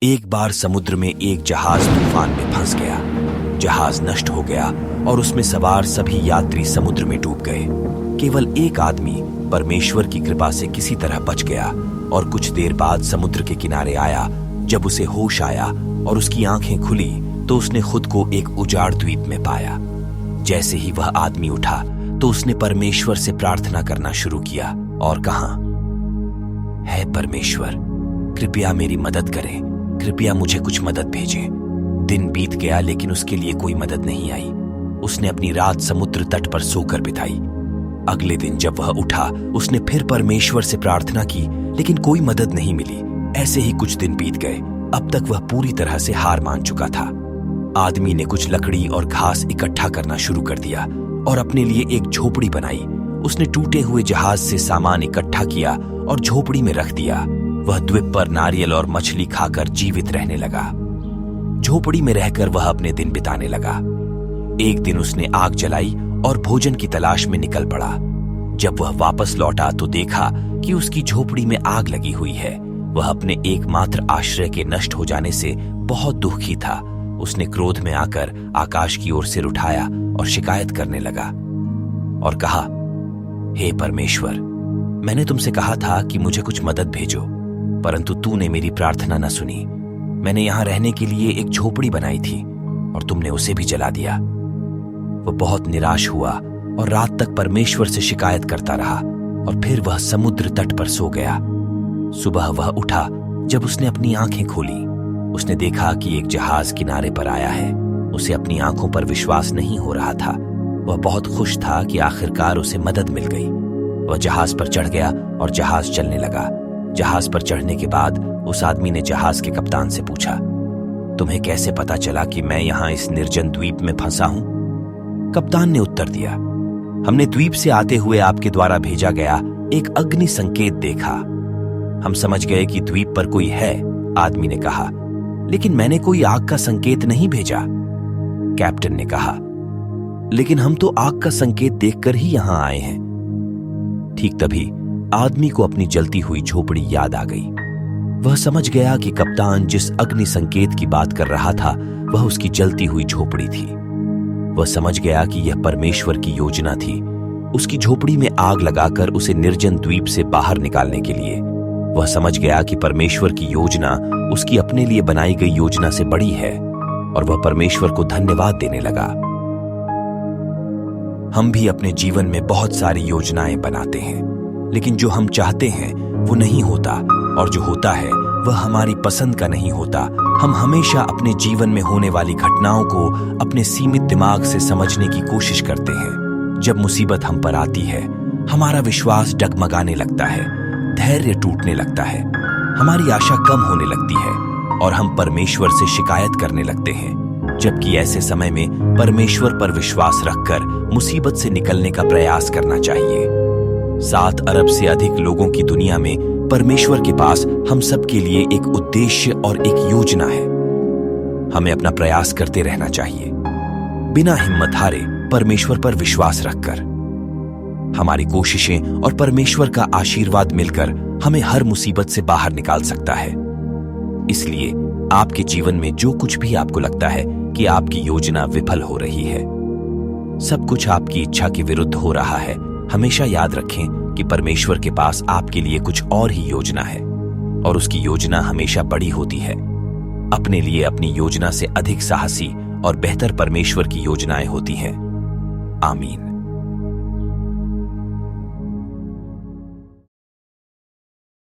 एक बार समुद्र में एक जहाज तूफान में फंस गया। जहाज नष्ट हो गया और उसमें सवार सभी यात्री समुद्र में डूब गए। केवल एक आदमी परमेश्वर की कृपा से किसी तरह बच गया और कुछ देर बाद समुद्र के किनारे आया। जब उसे होश आया और उसकी आंखें खुली तो उसने खुद को एक उजाड़ द्वीप में पाया। जैसे ही वह आदमी उठा तो उसने परमेश्वर से प्रार्थना करना शुरू किया और कहा, हे परमेश्वर, कृपया मेरी मदद करें, कृपया मुझे कुछ मदद भेजें। दिन बीत गया लेकिन उसके लिए कोई मदद नहीं आई। उसने अपनी रात समुद्र तट पर सोकर बिताई। अगले दिन जब वह उठा उसने फिर परमेश्वर से प्रार्थना की लेकिन कोई मदद नहीं मिली। ऐसे ही कुछ दिन बीत गए। अब तक वह पूरी तरह से हार मान चुका था। आदमी ने कुछ लकड़ी और घास इकट्ठा करना शुरू कर दिया और अपने लिए एक झोपड़ी बनाई। उसने टूटे हुए जहाज से सामान इकट्ठा किया और झोपड़ी में रख दिया। वह द्वीप पर नारियल और मछली खाकर जीवित रहने लगा। झोपड़ी में रहकर वह अपने दिन बिताने लगा। एक दिन उसने आग जलाई और भोजन की तलाश में निकल पड़ा। जब वह वापस लौटा तो देखा कि उसकी झोपड़ी में आग लगी हुई है। वह अपने एकमात्र आश्रय के नष्ट हो जाने से बहुत दुखी था। उसने क्रोध में आकर आकाश की ओर सिर उठाया और शिकायत करने लगा और कहा, हे परमेश्वर, मैंने तुमसे कहा था कि मुझे कुछ मदद भेजो, परंतु तूने मेरी प्रार्थना न सुनी। मैंने यहां रहने के लिए एक झोपड़ी बनाई थी और तुमने उसे भी जला दिया। वह बहुत निराश हुआ और रात तक परमेश्वर से शिकायत करता रहा और फिर वह समुद्र तट पर सो गया। सुबह वह उठा। जब उसने अपनी आंखें खोली उसने देखा कि एक जहाज किनारे पर आया है। उसे अपनी आंखों पर विश्वास नहीं हो रहा था। वह बहुत खुश था कि आखिरकार उसे मदद मिल गई। वह जहाज पर चढ़ गया और जहाज चलने लगा। जहाज पर चढ़ने के बाद उस आदमी ने जहाज के कप्तान से पूछा, तुम्हें कैसे पता चला कि मैं यहां इस निर्जन द्वीप में फंसा हूं? कप्तान ने उत्तर दिया, हमने द्वीप से आते हुए आपके द्वारा भेजा गया एक अग्नि संकेत देखा। हम समझ गए कि द्वीप पर कोई है। आदमी ने कहा, लेकिन मैंने कोई आग का संकेत नहीं भेजा। कैप्टन ने कहा, लेकिन हम तो आग का संकेत देखकर ही यहां आए हैं। ठीक तभी आदमी को अपनी जलती हुई झोपड़ी याद आ गई। वह समझ गया कि कप्तान जिस अग्नि संकेत की बात कर रहा था वह उसकी जलती हुई झोपड़ी थी। वह समझ गया कि यह परमेश्वर की योजना थी, उसकी झोपड़ी में आग लगाकर उसे निर्जन द्वीप से बाहर निकालने के लिए। वह समझ गया कि परमेश्वर की योजना उसकी अपने लिए बनाई गई योजना से बड़ी है और वह परमेश्वर को धन्यवाद देने लगा। हम भी अपने जीवन में बहुत सारी योजनाएं बनाते हैं, लेकिन जो हम चाहते हैं वो नहीं होता और जो होता है वह हमारी पसंद का नहीं होता। हम हमेशा अपने जीवन में होने वाली घटनाओं को अपने सीमित दिमाग से समझने की कोशिश करते हैं। जब मुसीबत हम पर आती है हमारा विश्वास डगमगाने लगता है, धैर्य टूटने लगता है, हमारी आशा कम होने लगती है और हम परमेश्वर से शिकायत करने लगते हैं। जबकि ऐसे समय में परमेश्वर पर विश्वास रखकर मुसीबत से निकलने का प्रयास करना चाहिए। 7 अरब से अधिक लोगों की दुनिया में परमेश्वर के पास हम सब के लिए एक उद्देश्य और एक योजना है। हमें अपना प्रयास करते रहना चाहिए, बिना हिम्मत हारे परमेश्वर पर विश्वास रखकर। हमारी कोशिशें और परमेश्वर का आशीर्वाद मिलकर हमें हर मुसीबत से बाहर निकाल सकता है। इसलिए आपके जीवन में जो कुछ भी आपको लगता है कि आपकी योजना विफल हो रही है, सब कुछ आपकी इच्छा के विरुद्ध हो रहा है, हमेशा याद रखें कि परमेश्वर के पास आपके लिए कुछ और ही योजना है और उसकी योजना हमेशा बड़ी होती है। अपने लिए अपनी योजना से अधिक साहसी और बेहतर परमेश्वर की योजनाएं होती हैं। आमीन।